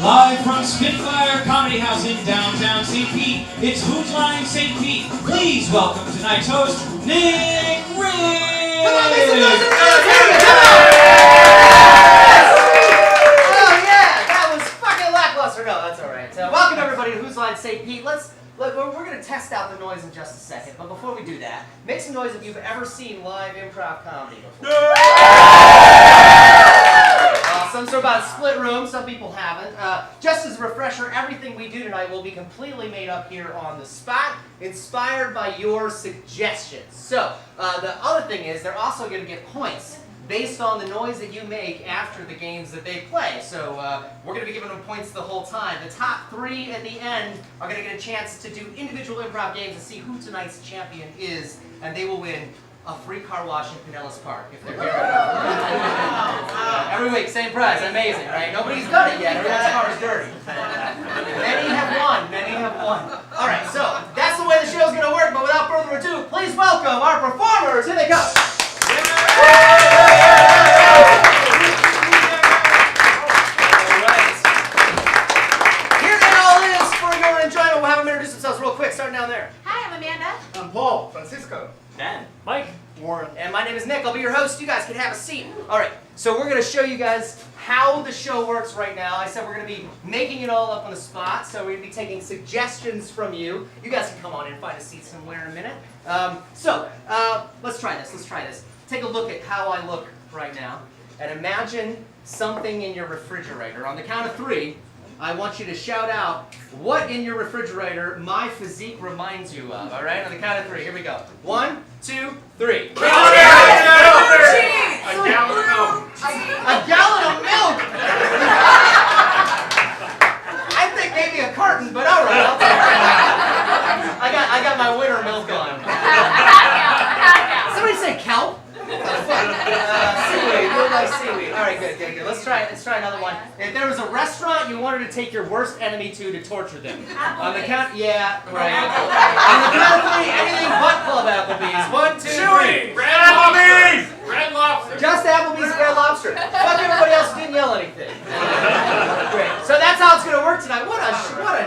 Live from Spitfire Comedy House in downtown St. Pete, it's Hootlines St. Pete. Please welcome tonight's host, Nick Riggs! Come on, make some noise! Oh yeah, that was fucking lackluster. No, that's alright. Welcome everybody to Hootlines St. Pete. We're going to test out the noise in just a second, but before we do that, make some noise if you've ever seen live improv comedy before. Some sort of split room, some people haven't. Just as a refresher, everything we do tonight will be completely made up here on the spot, inspired by your suggestions. So, the other thing is, they're also going to get points based on the noise that you make after the games that they play. So we're going to be giving them points the whole time. The top three at the end are going to get a chance to do individual improv games and see who tonight's champion is, and they will win a free car wash in Pinellas Park if they're here. Every week, same prize. Amazing, right? Nobody's done it yet. Everyone's car is dirty. Many have won. Many have won. All right, so that's the way the show's going to work, but without further ado, please welcome our performers. Here they come. We'll have them introduce themselves real quick, starting down there. Hi, I'm Amanda. I'm Paul. Francisco. Dan. Mike. Warren. And my name is Nick. I'll be your host. You guys can have a seat. All right, so we're going to show you guys how the show works right now. I said we're going to be making it all up on the spot, so we're going to be taking suggestions from you. You guys can come on in and find a seat somewhere in a minute. Let's try this. Let's try this. Take a look at how I look right now, and imagine something in your refrigerator. On the count of three, I want you to shout out what in your refrigerator my physique reminds you of, all right? On the count of three, here we go. 1, 2, 3. A gallon of milk. A gallon of milk? I think maybe a carton, but all right, I'll take it. I got my winter milk on. Somebody say kelp? Seaweed, real life seaweed. All right, good. Let's try another one. If there was a restaurant you wanted to take your worst enemy to torture them, on the count, yeah, right. On the count of three, anything but Club Applebee's. 1, 2, 3. Red Applebee's. Red Lobster. Just Applebee's and Red Lobster. Fuck everybody else who didn't yell anything. Great. So that's how it's gonna work tonight. What a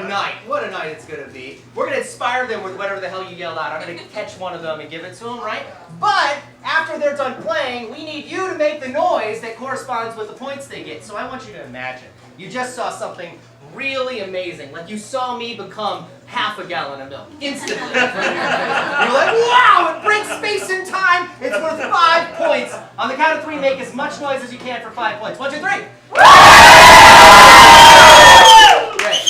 night. What a night it's gonna be. We're gonna inspire them with whatever the hell you yell out. I'm gonna catch one of them and give it to them, right? But after they're done playing, we need you to make the noise that corresponds with the points they get. So I want you to imagine you just saw something really amazing. Like you saw me become half a gallon of milk instantly. You're like, wow, it breaks space and time. It's worth 5 points. On the count of three, make as much noise as you can for 5 points. 1, 2, 3. Great.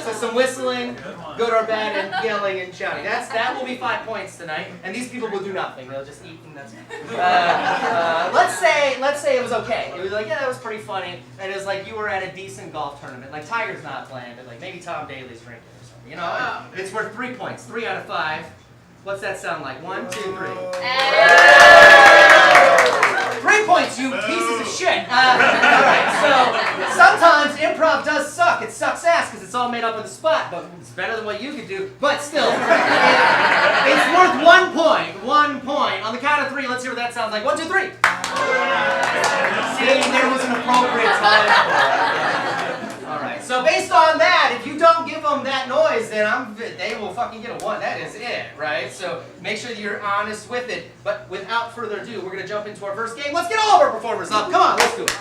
So some whistling, good or bad, and yelling and shouting. That will be 5 points tonight. And these people will do nothing. They'll just eat and that's it. Let's say it was okay. It was like, yeah, that was pretty funny. And it was like you were at a decent golf tournament. Like Tiger's not playing, but like maybe Tom Daly's drinking or something. You know, it's worth 3 points. 3 out of 5. What's that sound like? 1, 2, 3. 3 points, you pieces of shit. Alright, so sometimes improv does suck. It sucks ass because it's all made up on the spot, but it's better than what you could do. But still, it's worth 1 point. 1 point. On the count of three, let's hear what that sounds like. 1, 2, 3. See, there was an appropriate time for it. Alright, so based on that, if you don't give them that noise, then they will fucking get a 1. That is it, right? So make sure that you're honest with it. But without further ado, we're going to jump into our first game. Let's get all of our performers up. Come on, let's do it.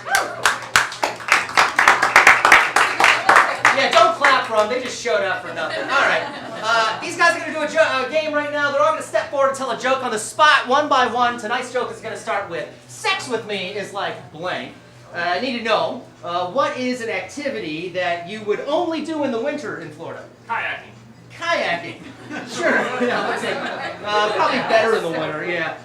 Yeah, don't clap for them. They just showed up for nothing. All right. These guys are going to do a game right now. They're all going to step forward and tell a joke on the spot, one by one. Tonight's joke is going to start with, sex with me is like blank. I need to know, what is an activity that you would only do in the winter in Florida? Kayaking. Kayaking. Sure. Yeah, let's say, probably better in the winter, yeah.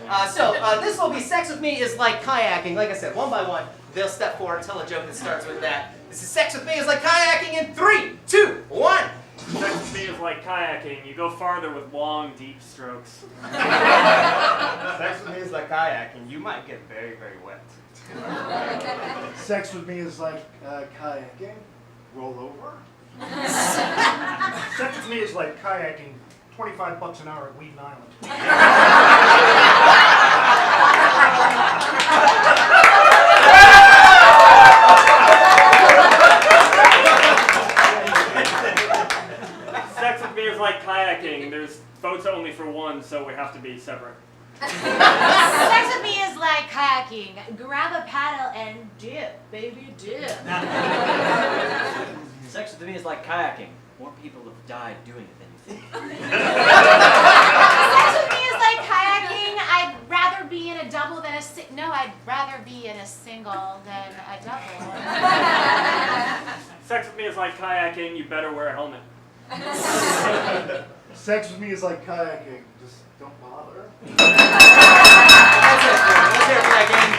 This will be sex with me is like kayaking. Like I said, one by one, they'll step forward and tell a joke that starts with that. This is sex with me is like kayaking in 3, 2, 1. Sex with me is like kayaking. You go farther with long, deep strokes. Sex with me is like kayaking. You might get very, very wet. Sex with me is like kayaking. Roll over. Sex with me is like kayaking. $25 an hour at Wheaton Island. Sex with me is like kayaking. Grab a paddle and dip, baby, dip. Sex with me is like kayaking. More people have died doing it than you think. Sex with me is like kayaking. I'd rather be in a double than a I'd rather be in a single than a double. Sex with me is like kayaking. You better wear a helmet. Sex with me is like kayaking. Just don't bother. That's it. Let's hear it for that game.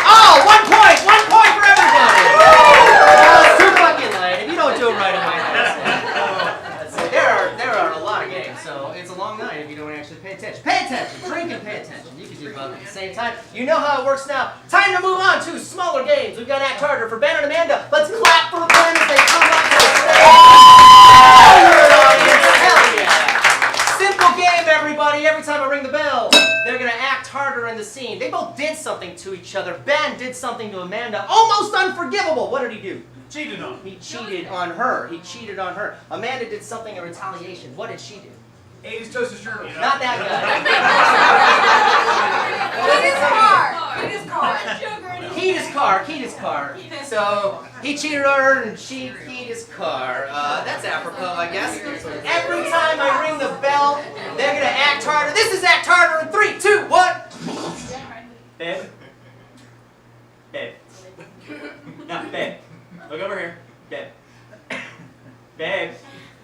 Oh, 1 point! 1 point for everybody! It's too fucking late. If you don't do it right, it might happen. Let's see. There are a lot of games, so it's a long night if you don't actually pay attention. Pay attention. Drink and pay attention. You can do both at the same time. You know how it works now. Time to move on to smaller games. We've got Act Harder for Ben and Amanda. Let's clap for them as they come up to the stage. Hell yeah. Simple game, everybody. Every time I ring the bell, they're going to act harder in the scene. They both did something to each other. Ben did something to Amanda. Almost unforgivable. What did he do? Cheated on. He cheated on her. He cheated on her. Amanda did something in retaliation. What did she do? Ate his toasted strudel. Not that guy. Keyed his car. Keyed his car. So he cheated on her and she keyed his car. That's apropos, I guess. Every time I ring the bell, they're gonna act harder. This is Act Harder in 3, 2, 1. Babe. Babe. No, babe. Look over here. Babe. Babe.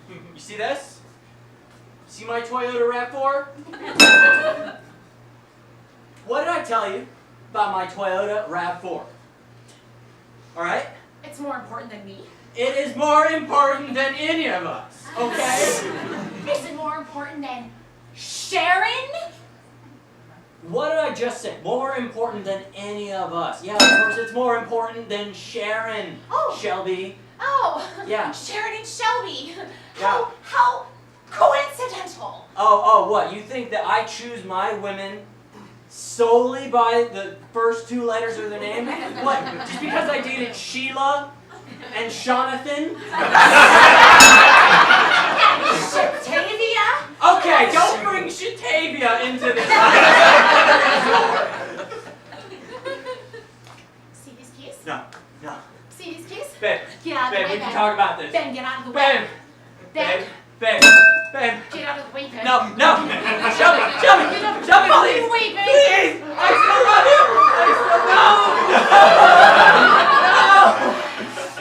You see this? See my Toyota RAV4? What did I tell you about my Toyota RAV4? Alright? It's more important than me. It is more important than any of us, okay? Is it more important than Sharon? What did I just say? More important than any of us. Yeah, of course it's more important than Sharon. Oh. Shelby. Oh. Yeah. Sharon and Shelby. Yeah. How coincidental. Oh, what? You think that I choose my women solely by the first 2 letters of their name? What? Just because I dated Sheila and Jonathan? Shatavia? Okay, don't bring Shatavia into this. See these keys? No. See these keys? Babe, Get out of the way, we can Ben. talk about this. Ben, get out of the way. Babe, Ben, babe. get out of the way, Ben. No. Shelby, Get out of please. the fucking way, Ben. Please. I still love you. No.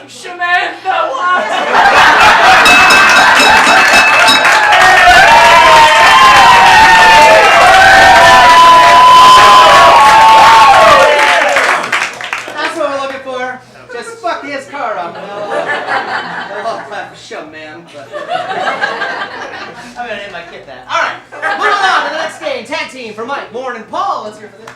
Samantha, what? That's what we're looking for. Just fuck his car up. I'll clap for show, man. But I'm gonna end my kid that. All right, moving on to the next game. Tag team for Mike, Warren, and Paul. Let's hear for this.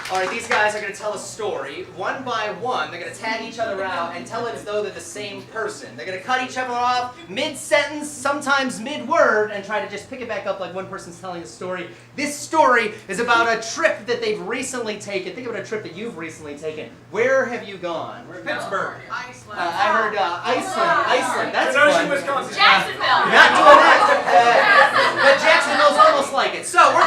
All right, these guys are going to tell a story one by one. They're going to tag each other out and tell it as though they're the same person. They're going to cut each other off mid-sentence, sometimes mid-word, and try to just pick it back up like one person's telling a story. This story is about a trip that they've recently taken. Think about a trip that you've recently taken. Where have you gone? Pittsburgh. Iceland. I heard Iceland. That's Kenosha, fun. Wisconsin. Jacksonville. Not doing that. But Jacksonville's almost like it. So we're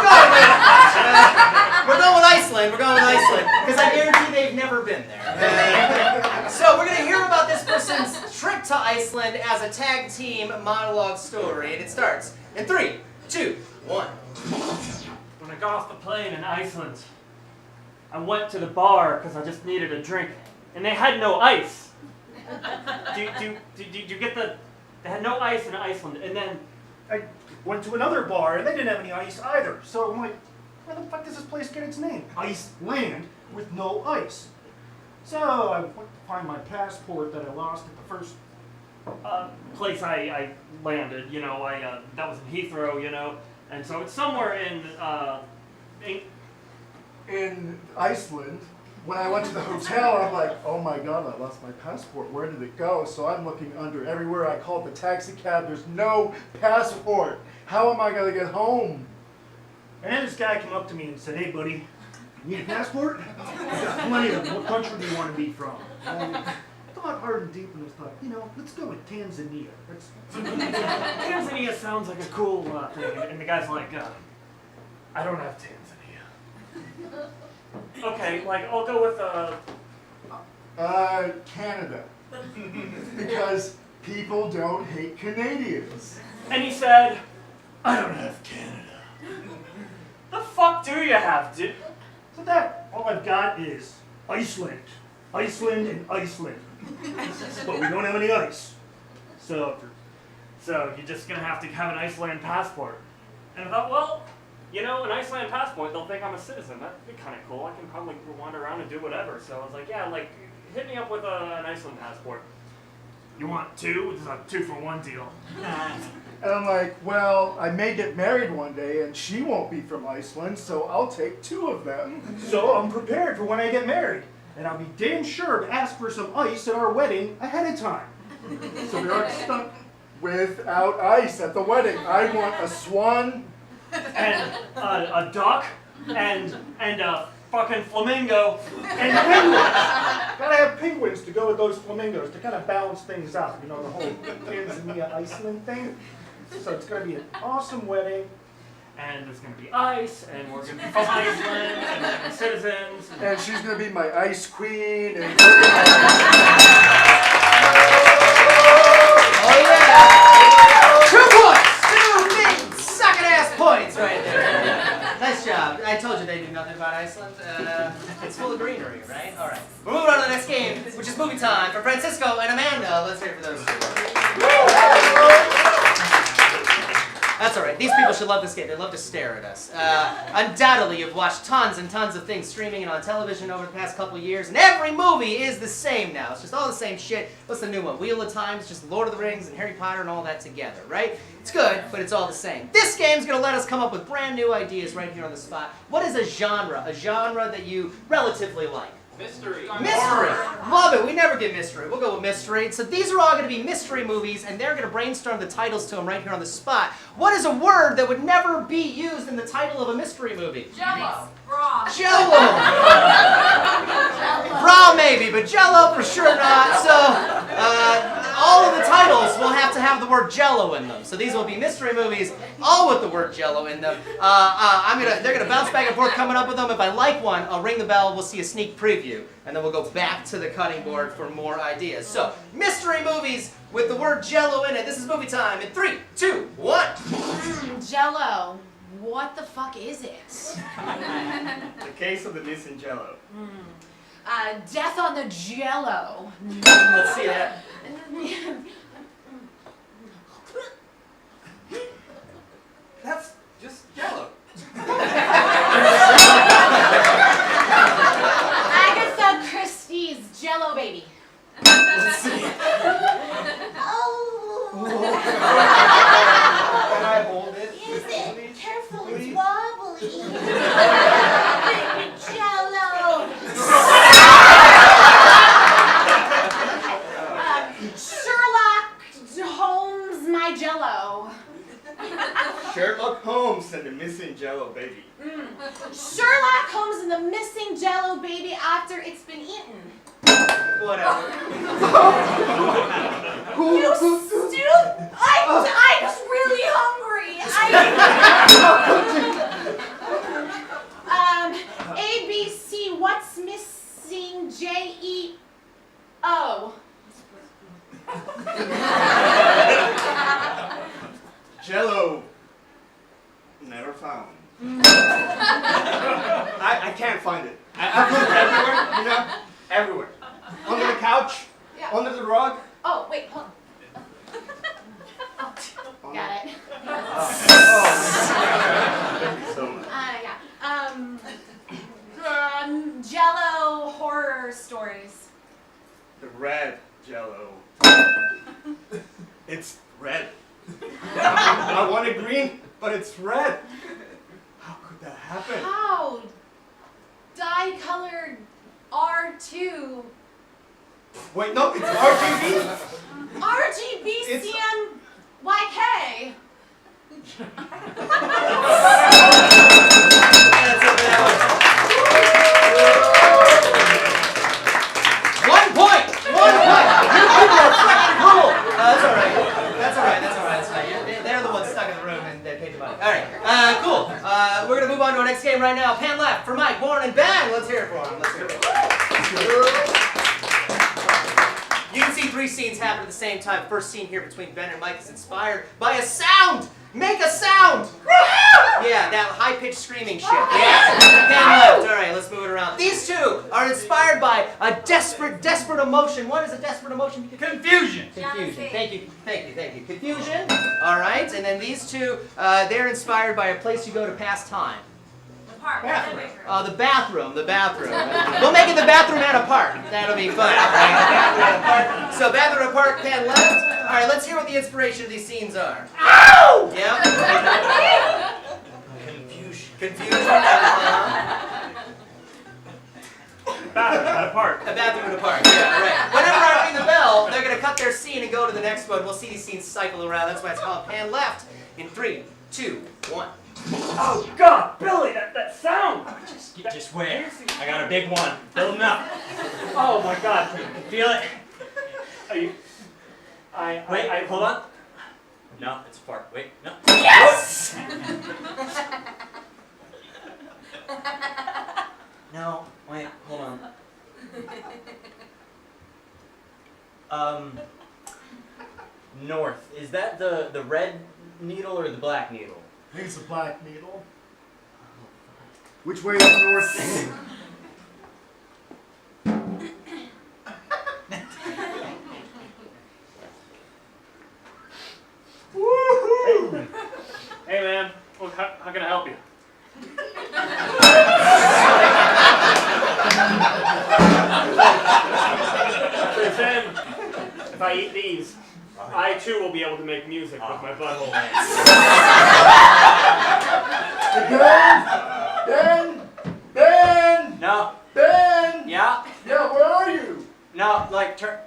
going with Iceland. We're going with Iceland because I guarantee they've never been there. So we're going to hear about this person's trip to Iceland as a tag team monologue story, and it starts in 3, 2, 1. When I got off the plane in Iceland, I went to the bar because I just needed a drink, and they had no ice. Do you get the? They had no ice in Iceland, and then I went to another bar and they didn't have any ice either. So I'm like, where the fuck does this place get its name? Iceland with no ice. So I went to find my passport that I lost at the first. place I landed. You know, that was in Heathrow. You know, and so it's somewhere in In Iceland, when I went to the hotel, I'm like, oh my god, I lost my passport. Where did it go? So I'm looking under everywhere. I called the taxi cab. There's no passport. How am I going to get home? And then this guy came up to me and said, hey buddy, you need a passport? I've got plenty of them. What country do you want to be from? I thought hard and deep and I thought, let's go with Tanzania. Tanzania sounds like a cool thing, and the guy's like, I don't have Tanzania. Okay, like I'll go with Canada. Because people don't hate Canadians. And he said, I don't have Canada. The fuck do you have, dude? So that, all I've got is Iceland. Iceland and Iceland. But we don't have any ice. So you're just gonna have to have an Iceland passport. And I thought, well, an Iceland passport, they'll think I'm a citizen. That'd be kind of cool. I can probably wander around and do whatever. So I was like, yeah, hit me up with an Iceland passport. You want two? This is a 2-for-1 deal. And I'm like, well, I may get married one day and she won't be from Iceland, so I'll take 2 of them. So I'm prepared for when I get married. And I'll be damn sure to ask for some ice at our wedding ahead of time. So we aren't stuck without ice at the wedding. I want a swan. And a duck. And a fucking flamingo. And penguins! Gotta have penguins to go with those flamingos to kind of balance things out. The whole Tanzania Iceland thing. So it's gonna be an awesome wedding. And there's gonna be ice, and we're gonna be from Iceland, and we're gonna be citizens. And she's gonna be my ice queen. And Oh yeah! 2 points! 2 big sucking ass points right there. Nice job. I told you they knew nothing about Iceland. It's full of greenery, right? All right. We're moving on to the next game, which is movie time for Francisco and Amanda. Let's hear it for those 2. That's all right. These people should love this game. They love to stare at us. Undoubtedly, you've watched tons and tons of things streaming and on television over the past couple of years, and every movie is the same now. It's just all the same shit. What's the new one? Wheel of Time? It's just Lord of the Rings and Harry Potter and all that together, right? It's good, but it's all the same. This game's gonna let us come up with brand new ideas right here on the spot. What is a genre? A genre that you relatively like? Mystery. Mystery. Love it. We never get mystery. We'll go with mystery. So these are all going to be mystery movies, and they're going to brainstorm the titles to them right here on the spot. What is a word that would never be used in the title of a mystery movie? Jello. Jello. Bra maybe, but Jello for sure not. So all of the titles will have to have the word Jello in them. So these will be mystery movies, all with the word Jello in them. They're gonna bounce back and forth coming up with them. If I like one, I'll ring the bell. We'll see a sneak preview, and then we'll go back to the cutting board for more ideas. So mystery movies with the word Jello in it. This is movie time in 3, 2, 1. Jello. What the fuck is it? The case of the missing Jello. Death on the Jello. Let's see that. That's just Jello. Agatha Christie's Jello baby. Let's see. Can I hold it? Is it? Careful, it's wobbly. Jello. Sherlock Holmes, my Jello. Sherlock Holmes and the missing Jello baby. Sherlock Holmes and the missing Jello baby after it's been eaten. Whatever. You stupid! I'm just really hungry. ABC, what's missing? J-E-O. Jello never found. I can't find it. I've looked everywhere, everywhere. Under the couch, Yeah. under the rug. Oh, wait, hold on. Oh, got it. Thank you so much. Jello horror stories. The red Jello. It's red. I wanted green, but it's red. How could that happen? How? Dye-colored R2. Wait, no, it's RGB. RGB CMYK. One point. Cool. We're gonna move on to our next game right now. Pan left for Mike, Warren, and Ben. Let's hear it for them. Let's hear it. You can see 3 scenes happen at the same time. First scene here between Ben and Mike is inspired by a sound. Make a sound. Yeah, that high-pitched screaming shit. Yeah. Pan left. All right, let's move it around. These two are inspired by a desperate emotion. What is a desperate emotion? Confusion. Confusion. Thank you. Confusion. All right, and then these two, they're inspired by a place you go to pass time. Bathroom. The bathroom. We'll make it the bathroom at a park. That'll be fun. Right? So bathroom at a park, pan left. All right, let's hear what the inspiration of these scenes are. Ow! Yeah. Confusion. Bathroom at a park. A bathroom at a park. Yeah, right. Whenever I ring the bell, they're gonna cut their scene and go to the next one. We'll see these scenes cycle around. That's why it's called pan left. In 3, 2, 1. Oh God, Billy, that sound! Just wait. I got a big one. Building up. Oh my God, Feel it? are you? Wait, hold on. No, it's a fart. Wait, no. Yes! No, wait, hold on. North. Is that the red needle or the black needle? I think it's a black needle. Which way is north? Woohoo! Hey man, well, how can I help you? So you're saying if I eat these, I too will be able to make music with my butthole. Ben! No. Ben! Yeah. Yeah, where are you? No. Like turn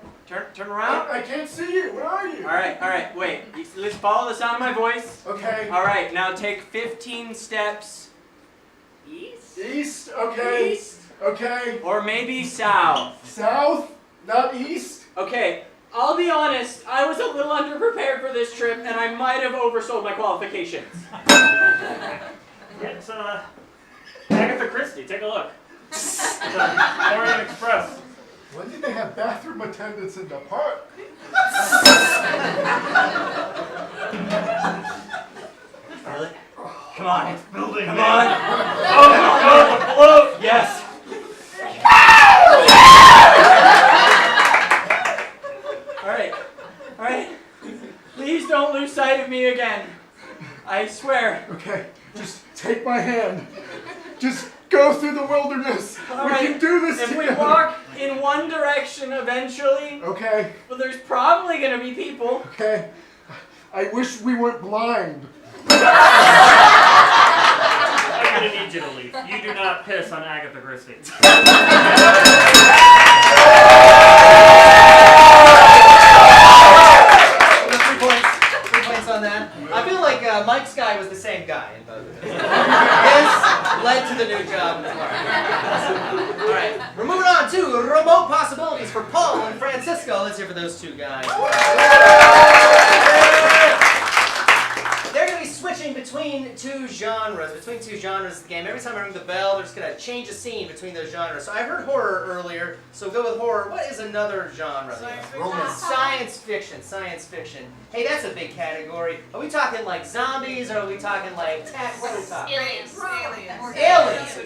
around. I can't see you. Where are you? All right. Wait. Let's follow the sound of my voice. Okay. All right. Now take 15 steps east. East? Okay. East. Okay. Or maybe south. South? Not east? Okay. I'll be honest. I was a little underprepared for this trip, and I might have oversold my qualifications. It's Agatha Christie. Take a look. Orient Express. When did they have bathroom attendants in the park? Feel it? Come on. It's building. Come on. Oh my God, the float! Yes. All right. Please don't lose sight of me again. I swear. Okay, just take my hand. Just go through the wilderness. All We right. can do this If we together. walk in one direction eventually, Okay, well, there's probably going to be people. okay. I wish we weren't blind. I'm gonna need you to leave. You do not piss on Agatha Christie. 3 points on that. I feel like Mike's guy was the same guy in both of them. This led to the new job in the park. All right, we're moving on to remote possibilities for Paul and Francisco. Let's hear for those two guys. They're going to be switching between two genres. Between two genres of the game. Every time I ring the bell, they're just going to change a scene between those genres. So I heard horror earlier, so go with horror. What is another genre? Science fiction. Science fiction. Hey, that's a big category. Are we talking like zombies, or are we talking like tech? What are we talking? Aliens.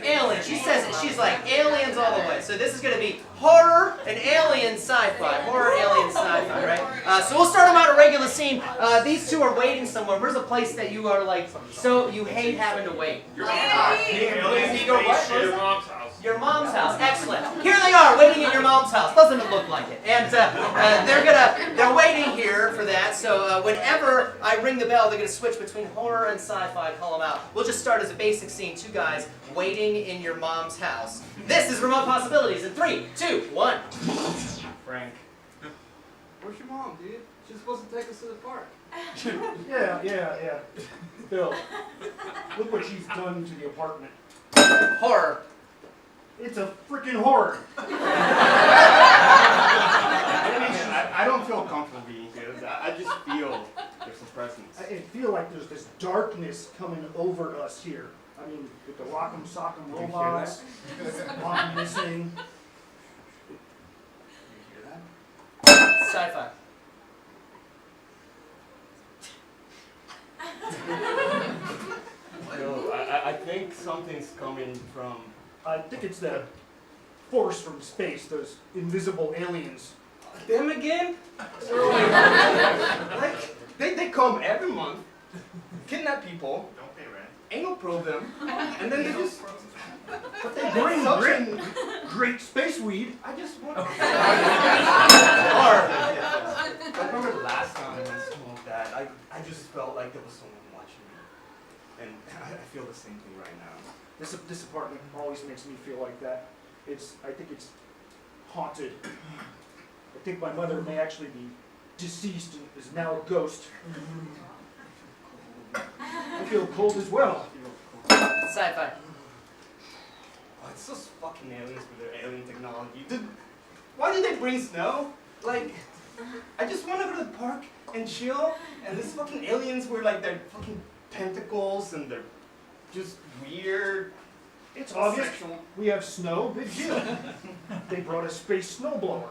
Aliens. She says it. She's like aliens all the way. So this is going to be horror and alien sci-fi. Horror, alien, sci-fi, right? So we'll start them out a regular scene. These two are waiting somewhere. Where's a place that you are like, so you hate having to wait? Your mom's house. Your mom's house. Excellent. Here they are, waiting in your mom's house. Doesn't it look like it? And they're waiting here for that. So whenever I ring the bell, they're gonna switch between horror and sci-fi. Call them out. We'll just start as a basic scene. Two guys waiting in your mom's house. This is Remote Possibilities in 3, 2, 1. Frank. Where's your mom, dude? She's supposed to take us to the park. Yeah. Bill, look what she's done to the apartment. Horror. It's a freaking horror. I don't feel comfortable being here. I just feel There's some presence. I feel like there's this darkness coming over us here. I mean, with the rock'em sock'em hear robots, mom missing. You hear that? Sci-fi. No, I think something's coming from. I think it's the force from space, those invisible aliens. Them again? Like, they come every month, kidnap people, Don't pay rent. anal probe them, and then they just. But they bring great space weed. I just want. I remember last time I smoked that. I just felt like there was someone watching me, and I feel the same thing right now. This apartment always makes me feel like that. I think it's haunted. I think my mother may actually be deceased and is now a ghost. I feel cold as well. Sci-fi. Oh, it's those fucking aliens with their alien technology. Why did they bring snow? Like, I just want to go to the park and chill, and these fucking aliens were like their fucking tentacles and they're just weird. It's August. Sexual. We have snow. Big deal. They brought a space snowblower.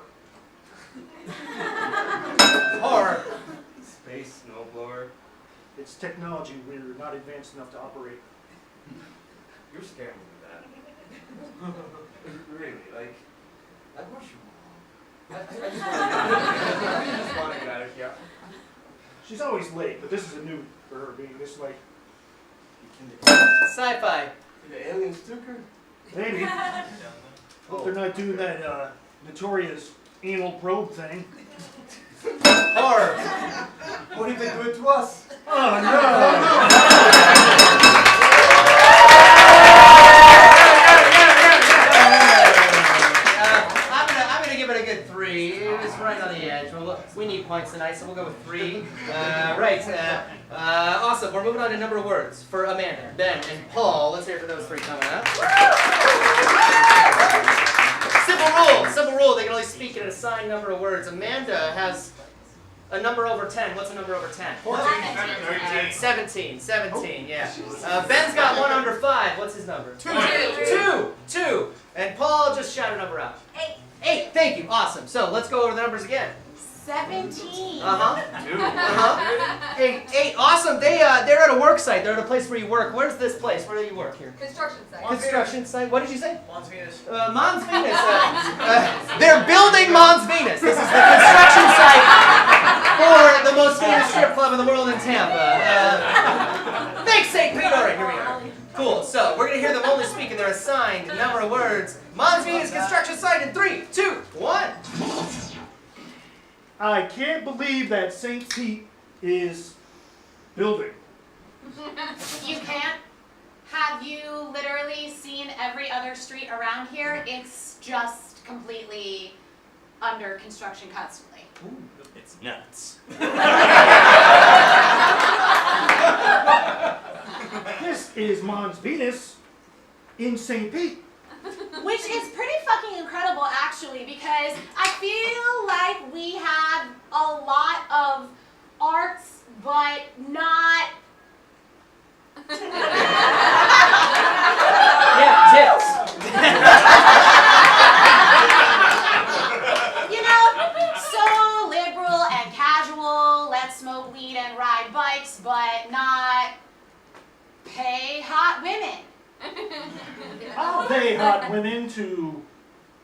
Horror. Space snowblower. It's technology we're not advanced enough to operate. You're scaring me with that. Really, like what's your mom? I just want to get out of here. She's always late, but this is a new for her being this late. Sci-fi. The aliens took her. Maybe. Hope they're not doing that notorious anal probe thing. Horror. What if they do it to us? Oh no! I'm gonna give it a good 3. It was right on the edge. We need points tonight, so we'll go with 3. Awesome. We're moving on to number of words for Amanda, Ben, and Paul. Let's hear it for those 3 coming up. Simple rule. They can only speak in an assigned number of words. Amanda has a number over 10. What's a number over 10? 17, yeah. Ben's got 1 under 5. What's his number? 2. And Paul just shout a number out. 8. Thank you. Awesome. So let's go over the numbers again. 17. 8. Awesome. They're at a work site. They're at a place where you work. Where's this place? Where do you work here? Construction site. Construction site. What did you say? Mons Venus. Mons Venus. They're building Mons Venus. This is the construction site for the most famous strip club in the world in Tampa. Thanks, St. Pete. All right, here we are. Cool. So we're gonna hear them only speak in their assigned number of words. Mons Venus construction site in 3, 2, 1. I can't believe that St. Pete is building. You can't? Have you literally seen every other street around here? It's just completely under construction constantly. It's nuts. This is Mons Venus in St. Pete. Which is pretty fucking incredible, actually, because I feel like we have a lot of arts, but not. Yeah, tits. You know, so liberal and casual, let's smoke weed and ride bikes, but not pay hot women. I'll pay hot women to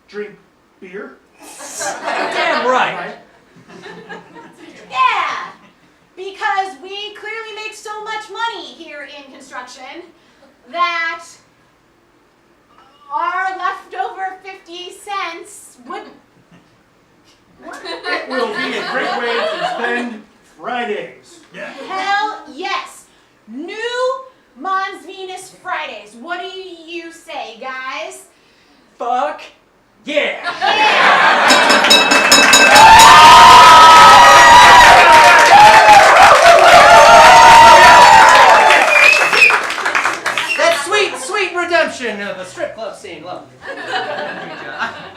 drink beer. Damn right. Yeah, because we clearly make so much money here in construction that our leftover 50 cents would. It will be a great way to spend Fridays. Hell yes. New Mons Venus Fridays. What do you say, guys? Fuck yeah. That's sweet complete redemption of a strip club scene. Love it.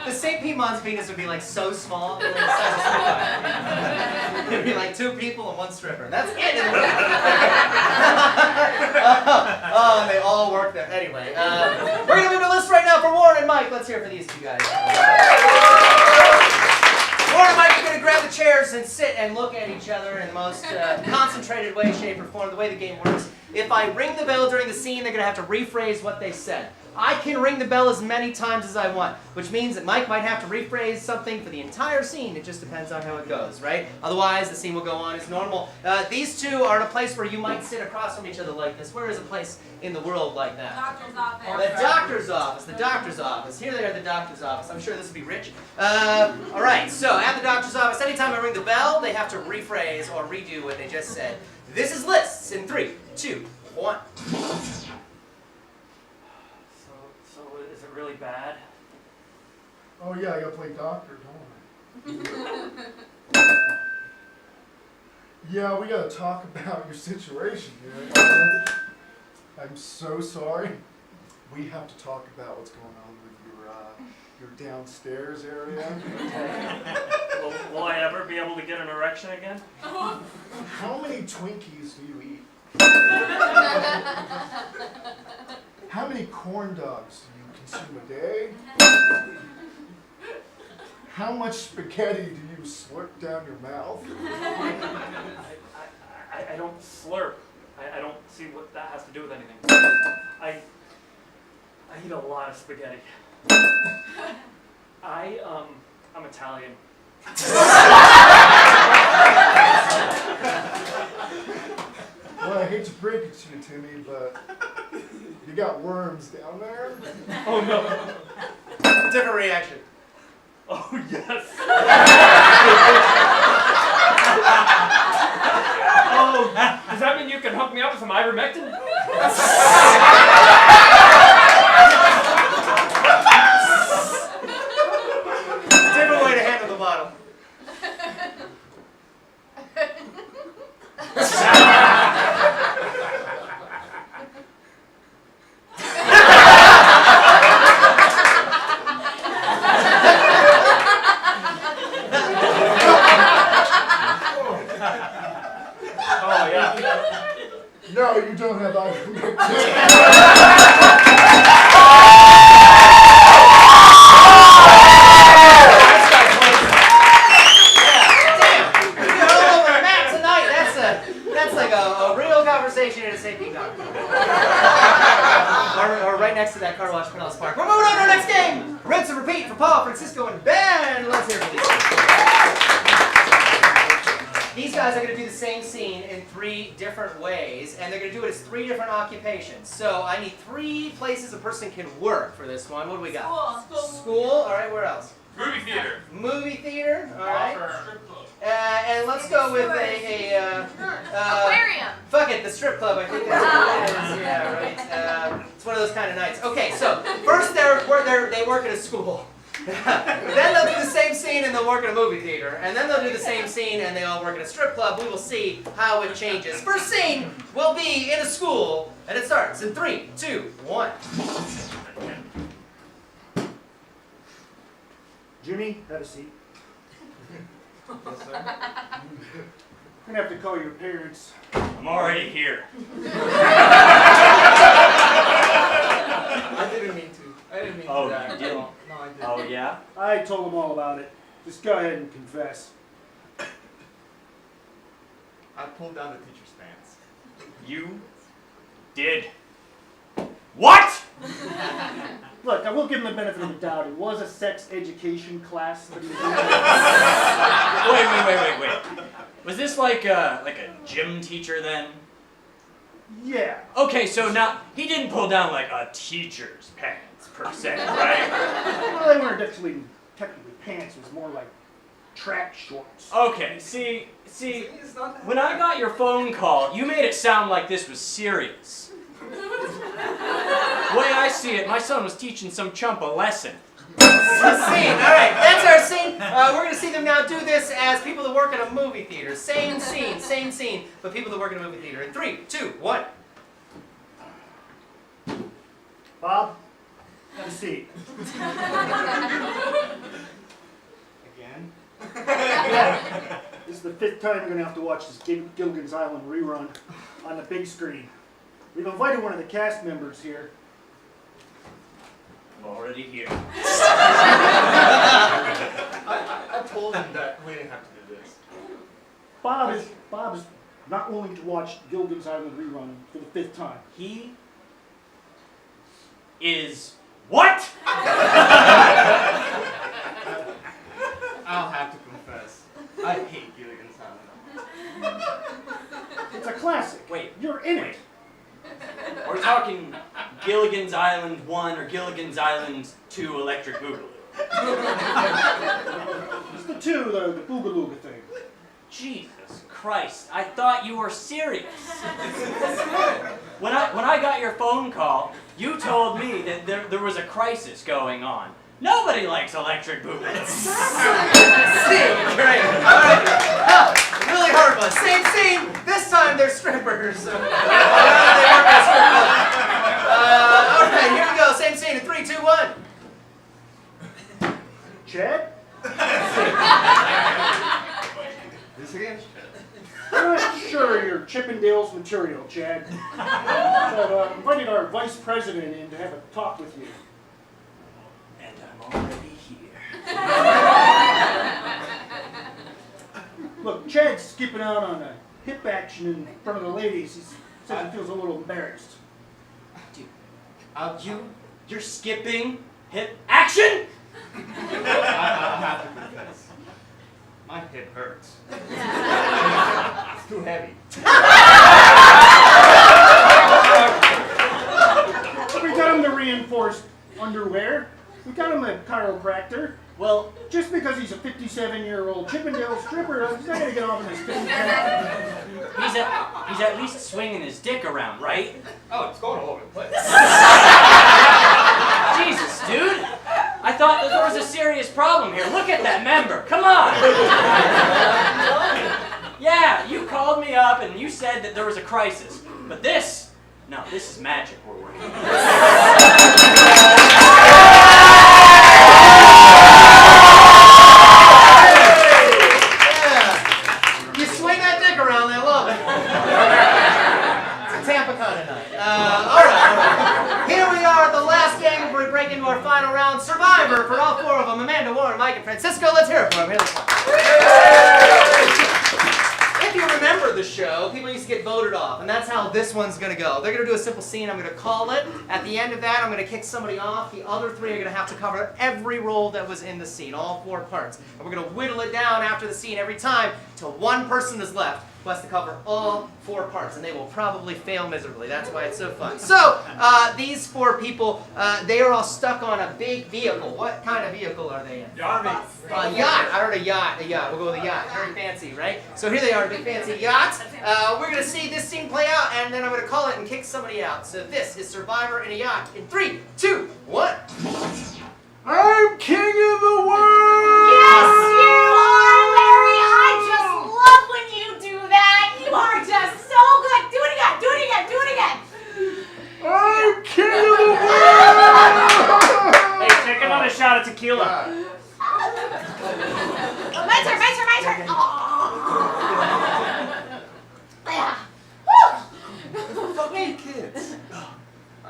The St. Piedmont's penis would be like so small, like the size of Spitfire. It'd be like 2 people and 1 stripper. That's it. Oh, and they all work there. Anyway, we're gonna move the list right now for Warren and Mike. Let's hear it for these 2 guys. Warren and Mike are gonna grab the chairs and sit and look at each other in the most concentrated way, shape, or form. The way the game works. If I ring the bell during the scene, they're going to have to rephrase what they said. I can ring the bell as many times as I want, which means that Mike might have to rephrase something for the entire scene. It just depends on how it goes, right? Otherwise, the scene will go on as normal. These 2 are in a place where you might sit across from each other like this. Where is a place in the world like that? Doctor's office. The doctor's office. The doctor's office. Here they are at the doctor's office. I'm sure this will be rich. All right, so at the doctor's office, anytime I ring the bell, they have to rephrase or redo what they just said. This is lists in 3, 2, 1. So is it really bad? Oh yeah, I gotta play doctor, don't I? Yeah, we gotta talk about your situation here. I'm so sorry. We have to talk about what's going on with your downstairs area. Will I ever be able to get an erection again? How many Twinkies do you eat? How many corn dogs do you consume a day? How much spaghetti do you slurp down your mouth? I don't slurp. I don't see what that has to do with anything. I eat a lot of spaghetti. I'm Italian. Well, I hate to break it to you, Timmy, but you got worms down there? Oh no. Different reaction. Oh yes. Oh, does that mean you can hook me up with some ivermectin? Different way to handle the bottle. Oh yeah. No, you don't have ivermectin. That's like a real conversation in a safety doctor. or right next to that car wash, Pinellas Park. We're moving on to our next game. Rinse and repeat for Paul, Francisco, and Ben. Let's hear it for these guys. These guys are going to do the same scene in 3 different ways, and they're going to do it as 3 different occupations. So I need 3 places a person can work for this one. What do we got? School. All right, where else? Movie theater. Movie theater. All right. And let's go with aquarium. Fuck it, the strip club. I think that's what it is. Yeah, right. It's one of those kind of nights. Okay, so first they work at a school. Then they'll do the same scene and they'll work at a movie theater. And then they'll do the same scene and they all work at a strip club. We will see how it changes. First scene will be in a school, and it starts in 3, 2, 1. Jimmy, have a seat. Yes, sir. We're gonna have to call your parents. I'm already here. I didn't mean to. I didn't mean Oh, to that. you didn't? No, I didn't. Oh yeah? I told them all about it. Just go ahead and confess. I pulled down the teacher's pants. You did what? Look, I will give him the benefit of the doubt. It was a sex education class that he was in. Wait. Was this like a gym teacher then? Yeah. Okay, so now he didn't pull down like a teacher's pants per se, right? Well, they weren't technically pants. It was more like track shorts. Okay, see, It's not that when I got your phone call, you made it sound like this was serious. The way I see it, my son was teaching some chump a lesson. Scene. All right, that's our scene. We're going to see them now do this as people that work at a movie theater. Same scene, but people that work at a movie theater. In 3, 2, 1. Bob, have a seat. Again? Yeah. This is the 5th time you're going to have to watch this Gilligan's Island rerun on the big screen. We've invited one of the cast members here. I'm already here. I told him that we didn't have to do this. Bob is not willing to watch Gilligan's Island rerun for the 5th time. He is what? I'll have to confess. I hate Gilligan's Island. It's a classic. Wait. You're in it. We're talking Gilligan's Island 1 or Gilligan's Island 2 Electric Boogaloo. It's the 2, the Boogalooga thing. Jesus Christ, I thought you were serious. When I got your phone call, you told me that there was a crisis going on. Nobody likes Electric Boogaloo. Scene, great. All right. Really hard one. Same scene. This time they're strippers. They work at a strip club. All right, here we go. Same scene in 3, 2, 1. Chad? This again? I'm not sure you're Chippendale's material, Chad. So I've invited our vice president in to have a talk with you. And I'm already here. Look, Chad's skipping out on a hip action in front of the ladies. He says he feels a little embarrassed. Dude, you're skipping hip action? I'll have to confess. My hip hurts. It's too heavy. We got him the reinforced underwear. We got him a chiropractor. Well, Just because he's a 57-year-old Chippendale stripper, he's not going to get off in his spin cat. he's at least swinging his dick around, right? Oh, it's going all over the place. Jesus, dude. I thought that there was a serious problem here. Look at that member. Come on. Yeah, you called me up and you said that there was a crisis. But this is magic we're working with. You swing that dick around, they love it. It's a Tampa kind of night. All right. Here we are at the last game before we break into our final round. Survivor for all 4 of them. Amanda, Warren, Mike, and Francisco. Let's hear it for them. Here they come. If you remember the show, people used to get voted off, and that's how this one's going to go. They're going to do a simple scene. I'm going to call it. At the end of that, I'm going to kick somebody off. The other 3 are going to have to cover every role that was in the scene, all 4 parts. And we're going to whittle it down after the scene every time till one person is left who has to cover all 4 parts, and they will probably fail miserably. That's why it's so fun. So, these 4 people, they are all stuck on a big vehicle. What kind of vehicle are they in? Yacht. A yacht. I heard a yacht. A yacht. We'll go with a yacht. Very fancy, right? So here they are, big fancy yachts. We're going to see this scene play out, and then I'm going to call it and kick somebody out. So this is Survivor in a Yacht. In 3, 2, 1. I'm king of the world! Yes, you are, Larry! I just love when you do that! You are just so good! Do it again! Do it again! Do it again! I'm king of the world! Hey, take another shot of tequila. My turn! My turn! My turn! Hey, kids.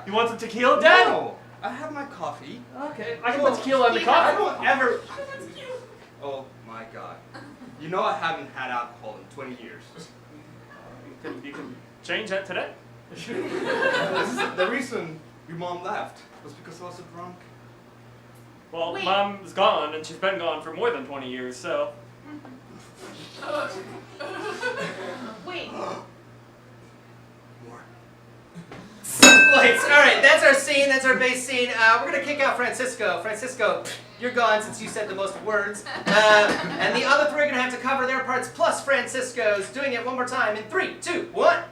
You want some tequila, Dad? No, I have my coffee. Okay, I can put tequila in the I coffee. don't ever. Oh my God. You know I haven't had alcohol in 20 years. You can change that today. The reason your mom left was because I was a drunk. Well, Wait. Mom's gone, and she's been gone for more than 20 years, so... Wait. More. Lights. All right, that's our scene. That's our base scene. We're going to kick out Francisco. Francisco, you're gone since you said the most words. And the other 3 are going to have to cover their parts plus Francisco's. Doing it one more time in 3, 2, 1.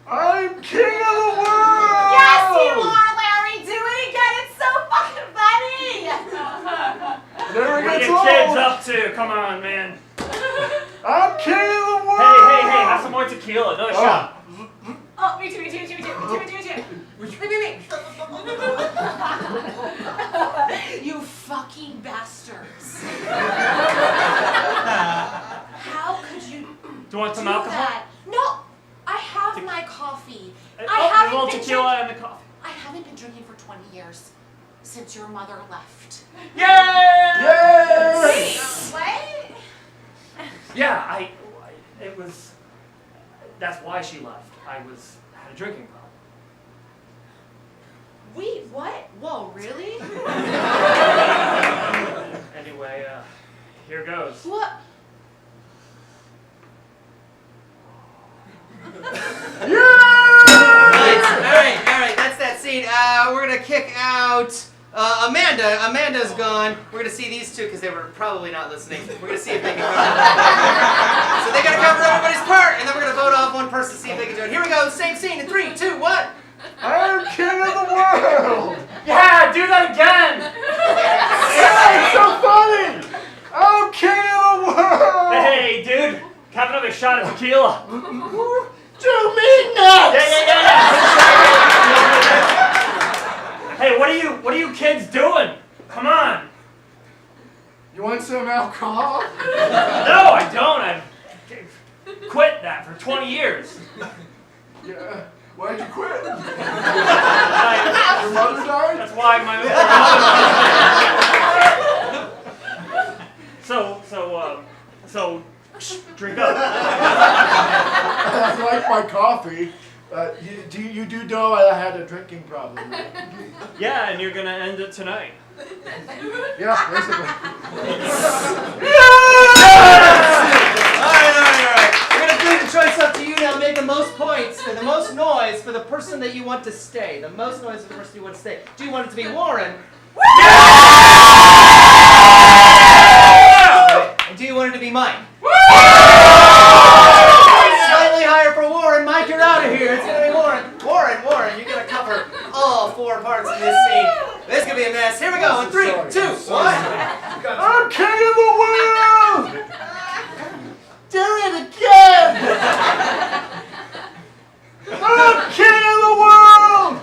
I'm king of the world! Yes, you are, Larry! Do it again! It's so fucking funny! Never What are gets you old. kids up to? Come on, man. I'm king of the world! Hey, have some more tequila. Another shot. Oh, me too, me too, me too, me too, me too, me too. Me. in the coffee. I haven't been drinking for 20 years. Since your mother left. Yay! Yay! What? Yeah, that's why she left. Had a drinking problem. Wait, what? Whoa, really? Anyway, here goes. What? Alright, that's that scene. We're gonna kick out Amanda. Amanda's gone. We're gonna see these two because they were probably not listening. We're gonna see if they can cover it. So they gotta cover everybody's part, and then we're gonna vote off one person to see if they can do it. Here we go, same scene in 3, 2, 1. I'm king of the world! Yeah, do that again! Yeah, it's so funny! I'm king of the world! Hey, dude, have another shot of tequila. Do me nuts! Yeah. Hey, what are you kids doing? Come on. You want some alcohol? No, I don't. I've quit that for 20 years. Yeah. Why'd you quit? Your Your mother died? That's why my So drink up. I like my coffee. You do know I had a drinking problem. Right? Yeah, and you're gonna end it tonight. Yeah, basically. Alright. We're gonna do the choice up to you now. Make the most points or the most noise for the person that you want to stay. The most noise for the person you want to stay. Do you want it to be Warren? And do you want it to be Mike? Slightly higher for Warren. Mike, you're out of here. It's gonna be Warren. Warren, you're gonna cover all 4 parts of this scene. This is gonna be a mess. Here we go. In 3, 2, 1. I'm king of the world! Do it again! I'm king of the world!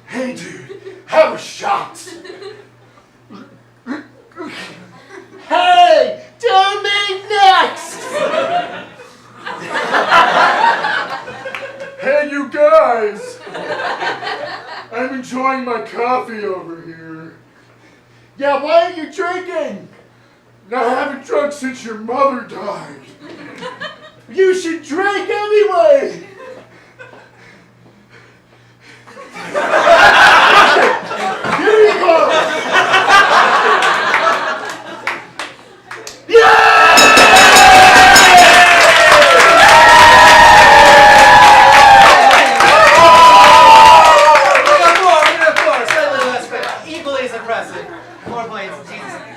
Hey, dude, have a shot. Hey, do me next! Hey, you guys! I'm enjoying my coffee over here. Yeah, why aren't you drinking? I haven't drunk since your mother died. You should drink anyway! Here you go!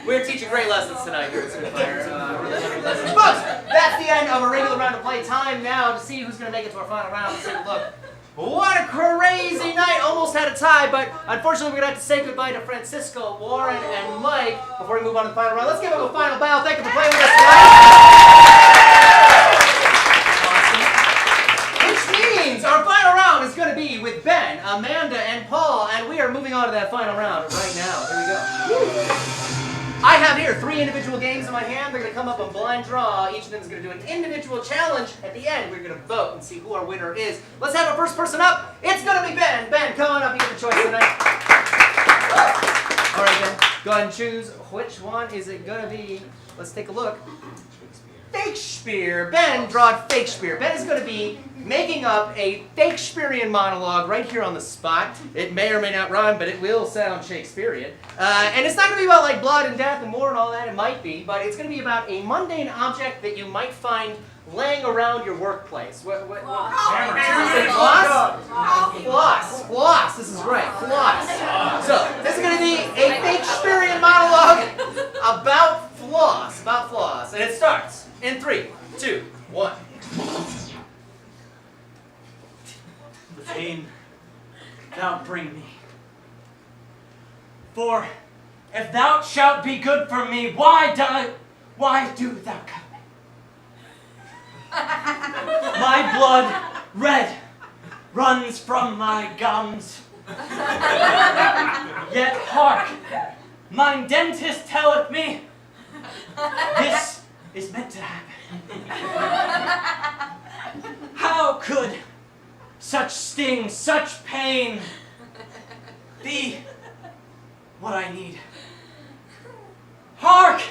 We're teaching great lessons tonight here at Spitfire. Folks, that's the end of a regular round of play. Time now to see who's going to make it to our final round. Let's take a look. What a crazy night. Almost had a tie, but unfortunately we're going to have to say goodbye to Francisco, Warren, and Mike before we move on to the final round. Let's give them a final bow. Thank you for playing with us tonight. Awesome. Which means our final round is going to be with Ben, Amanda, and Paul, and we are moving on to that final round right now. Here we go. I have here 3 individual games in my hand. They're going to come up on blind draw. Each of them is going to do an individual challenge. At the end, we're going to vote and see who our winner is. Let's have our first person up. It's going to be Ben. Ben, come on up. You get the choice tonight. All right, Ben. Go ahead and choose. Which one is it going to be? Let's take a look. Fakespeare. Ben drawed Fakespeare. Ben is going to be making up a Fakespearean monologue right here on the spot. It may or may not rhyme, but it will sound Shakespearean. And it's not going to be about like blood and death and war and all that. It might be, but it's going to be about a mundane object that you might find laying around your workplace. What? Floss. This is right. Floss. So this is going to be a Fakespearean monologue about floss. And it starts in 3, 2, 1. The pain thou bring me. For if thou shalt be good for me, why do thou cut me? My blood red runs from my gums. Yet hark, mine dentist telleth me, this is meant to happen. How could such sting, such pain what I need. Hark!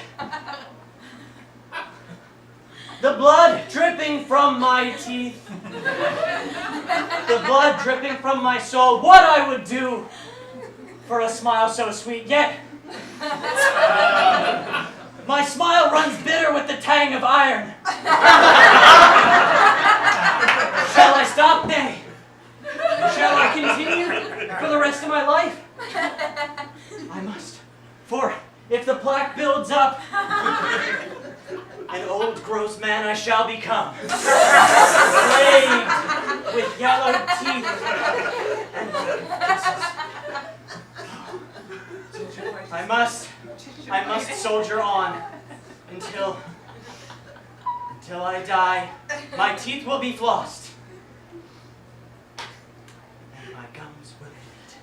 The blood dripping from my teeth. The blood dripping from my soul. What I would do for a smile so sweet, yet my smile runs bitter with the tang of iron. Shall I stop? Nay. Shall I continue for the rest of my life? I must. For if the plaque builds up, an old gross man I shall become. Plagued with yellow teeth and kisses. I must soldier on until I die. My teeth will be flossed. And my gums will eat.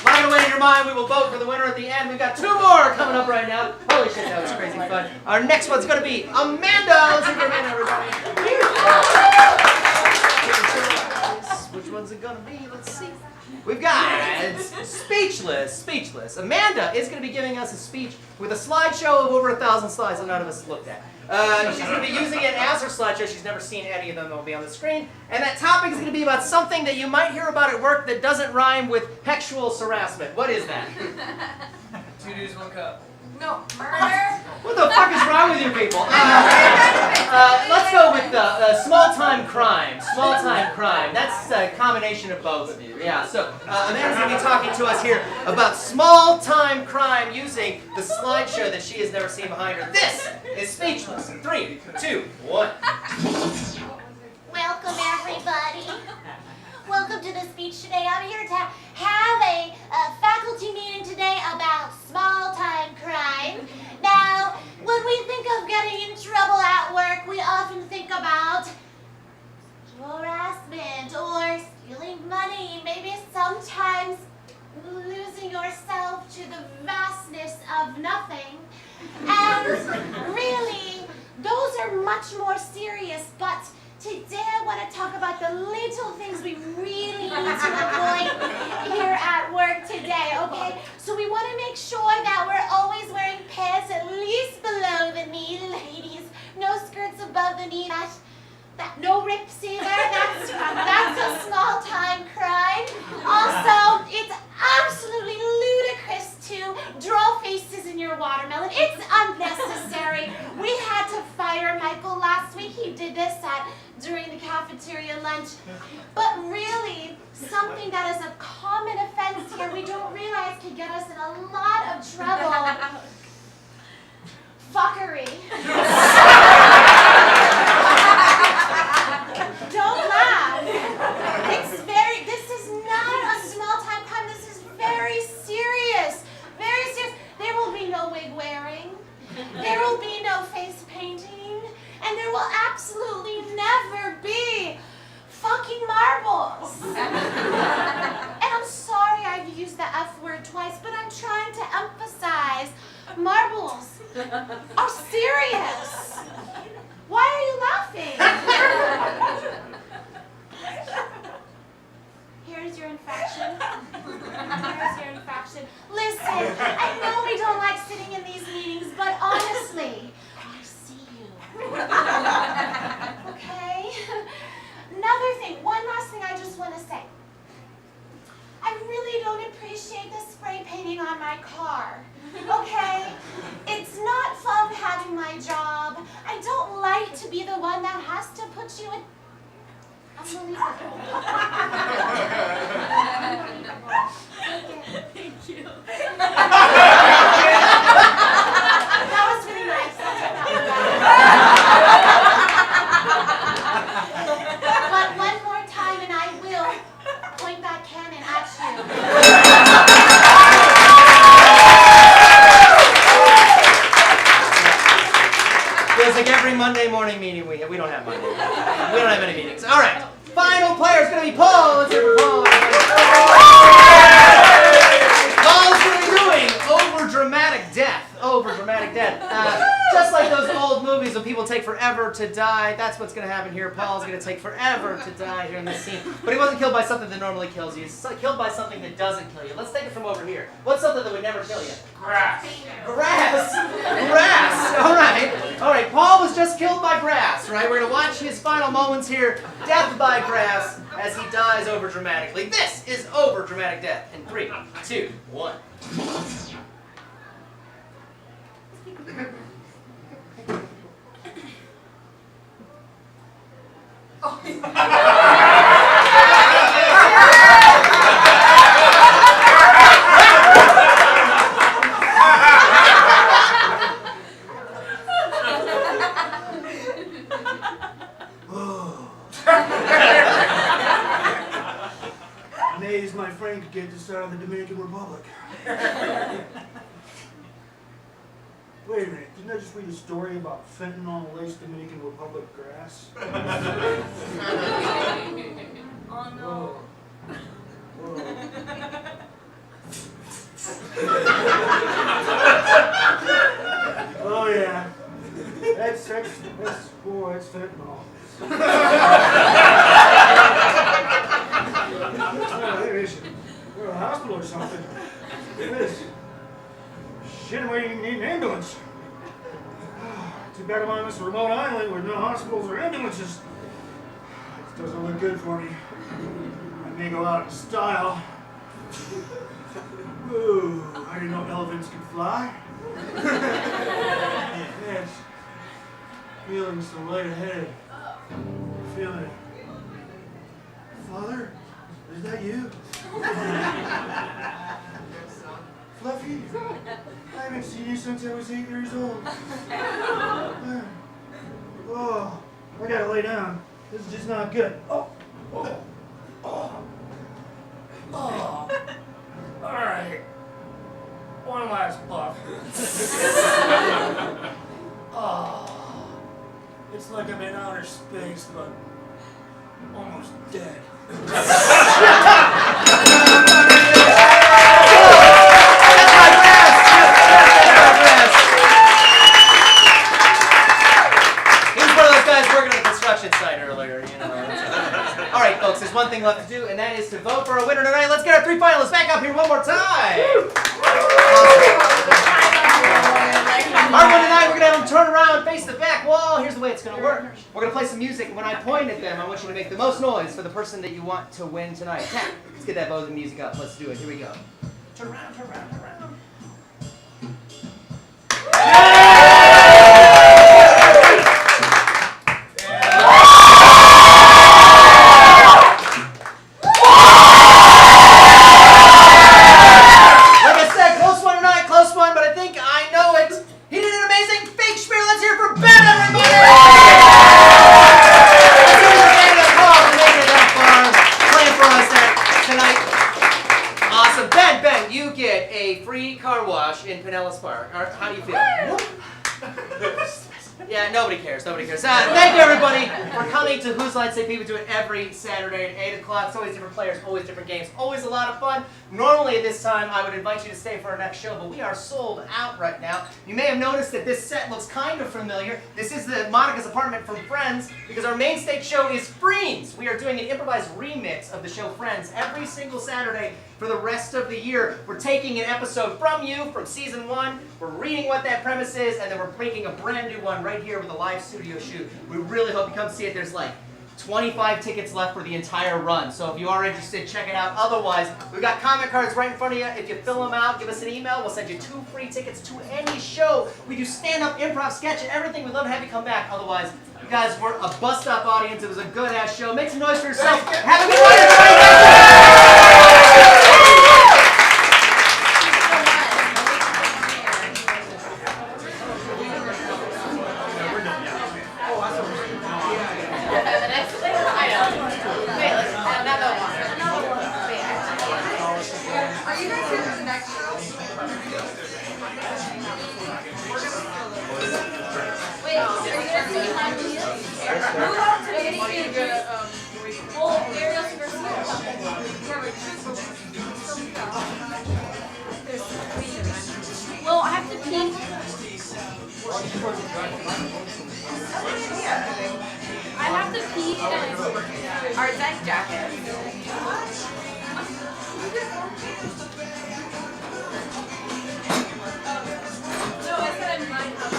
Lock it away in your mind. We will vote for the winner at the end. We've got 2 more coming up right now. Holy shit, that was crazy fun. Our next one's going to be Amanda. Let's hear for Amanda, everybody. Which one's it going to be? Let's see. We've got Speechless. Amanda is going to be giving us a speech with a slideshow of over 1,000 slides that none of us looked at. She's going to be using it as her slideshow. She's never seen any of them. They'll be on the screen. And that topic is going to be about something that you might hear about at work that doesn't rhyme with sexual harassment. What is that? 2 dudes, 1 cup. No, murder. What the fuck is wrong with you people? Let's go with small-time crime. Small-time crime. That's a combination of both of you. Yeah, so Amanda's going to be talking to us here about small-time crime using the slideshow that she has never seen behind her. This is Speechless. 3, 2, 1. Welcome, everybody. Welcome to the speech today. I'm here to have a faculty meeting today about small-time crime. Now, when we think of getting in trouble at work, we often think about harassment or stealing money, maybe sometimes losing yourself to the vastness of nothing. And really, those are much more serious, but today I want to talk about the little things we really need to avoid here at work today, okay? So we want to make sure that we're always wearing pants at least below the knee, ladies. No skirts above the knee. That no rips either. That's a small-time crime. Also, it's absolutely ludicrous to draw faces in your watermelon. It's unnecessary. We had to fire Michael last week. He did this during the cafeteria lunch. But really, something that is a common offense here we don't realize can get us in a lot of trouble. Fuckery. Don't laugh. This is not a small-time crime. This is very serious. Very serious. There will be no wig wearing. There will be no face painting. And there will absolutely never be fucking marbles. And I'm sorry I've used the F word twice, but I'm trying to emphasize marbles are serious. Why are you laughing? Here's your infraction. Here's your infraction. Listen, I know we don't like sitting in these meetings, but honestly, I see you. Okay? Another thing, one last thing I just want to say. I really don't appreciate the spray painting on my car. Okay? It's not fun having my job. I don't like to be the one that has to put you in. Unbelievable. Thank you. That was really nice. That's what that was. But one more time and I will point that cannon at you. Feels like every Monday morning meeting we don't have Monday. We don't have any meetings. All right. Final player is going to be Paul. Let's hear for Paul. Paul's going to be doing Over Dramatic Death. Just like those old movies will take forever to die. That's what's going to happen here. Paul's going to take forever to die here in this scene. But he wasn't killed by something that normally kills you. He's killed by something that doesn't kill you. Let's take it from over here. What's something that would never kill you? Grass. Grass! Grass! Alright. Alright, Paul was just killed by grass, right? We're going to watch his final moments here. Death by grass as he dies over dramatically. This is over dramatic death. In 3, 2, 1. Amazed my friend could get this out of the Dominican Republic. Wait a minute, didn't I just read a story about fentanyl-laced Dominican Republic grass? Oh no. Whoa. Oh yeah. That's boy, that's fentanyl. Oh, maybe we're in a hospital or something. Look at this. Shit, I might even need an ambulance. Too bad I'm on this remote island with no hospitals or ambulances. This doesn't look good for me. I may go out in style. Ooh, I didn't know elephants could fly. Yes. Feeling so lightheaded. Feeling it. Father, is that you? Fluffy, I haven't seen you since I was 8 years old. Oh, I gotta lay down. This is just not good. Oh. All right. One last puff. Oh, it's like I'm in outer space, but almost dead. Site earlier, you know. All right, folks, there's one thing left to do, and that is to vote for a winner tonight. Let's get our 3 finalists back up here one more time. Our one tonight, we're going to have them turn around, face the back wall. Here's the way it's going to work. We're going to play some music, and when I point at them, I want you to make the most noise for the person that you want to win tonight. Tap. Let's get that Bose music up. Let's do it. Here we go. Turn around, turn around, turn around. Thank you, everybody, for coming to Whose Line St. Pete. We do it every Saturday at 8 o'clock. It's always different players, always different games, always a lot of fun. Normally at this time, I would invite you to stay for our next show, but we are sold out right now. You may have noticed that this set looks kind of familiar. This is the Monica's Apartment from Friends, because our main stage show is Friends. We are doing an improvised remix of the show Friends every single Saturday for the rest of the year. We're taking an episode from you, from season 1, we're reading what that premise is, and then we're making a brand new one right here with a live studio shoot. We really hope you come see it. There's like 25 tickets left for the entire run, so if you are interested, check it out. Otherwise, we've got comment cards right in front of you. If you fill them out, give us an email. We'll send you 2 free tickets to any show. We do stand-up, improv, sketch, and everything. We'd love to have you come back. Otherwise, you guys were a bust-up audience. It was a good-ass show. Make some noise for yourself. Have a good one, everybody. Well, I have to pee. I have to pee and our deck jacket. No, I said I might have.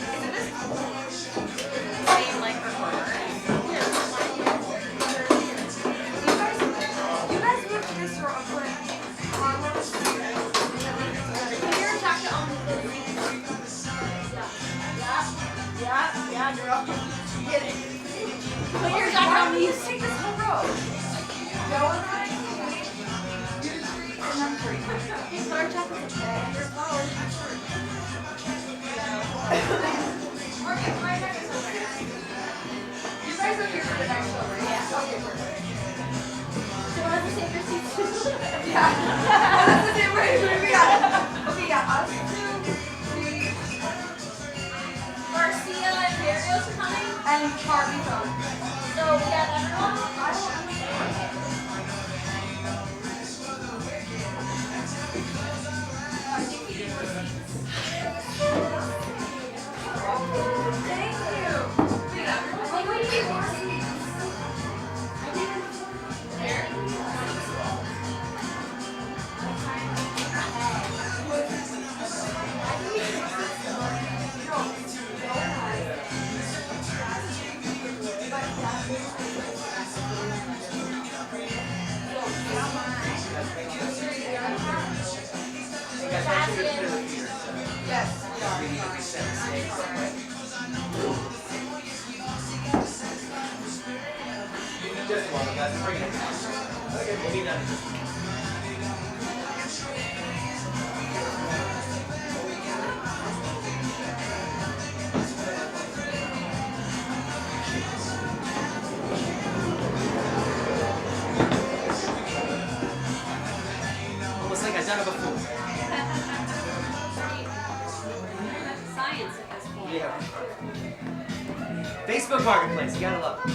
Is it this same like performer? You guys went to this store up with Carlos. Put your jacket on. Yeah, girl. Get it. Put your jacket on me. You take this whole road. Joe and I. And I'm free. Hey, put our jackets okay. Your phone. Morgan, my jacket's over there. You guys are here for the next show, right? Yeah. Okay, perfect. Do you want us to take your seats too? Yeah. That's the same way. We got it. Okay, yeah. Us two, three. Garcia and Barrios are coming. And Harvey's on. So we have everyone. I don't understand. I think we need more seats. Thank you. Wait, everyone. Like, we need more seats. There. Yes, we are. Just one, guys. Bring it. Okay, we'll be done. Almost like I've done it before. Science at this point. Yeah. Facebook Marketplace, you gotta love it.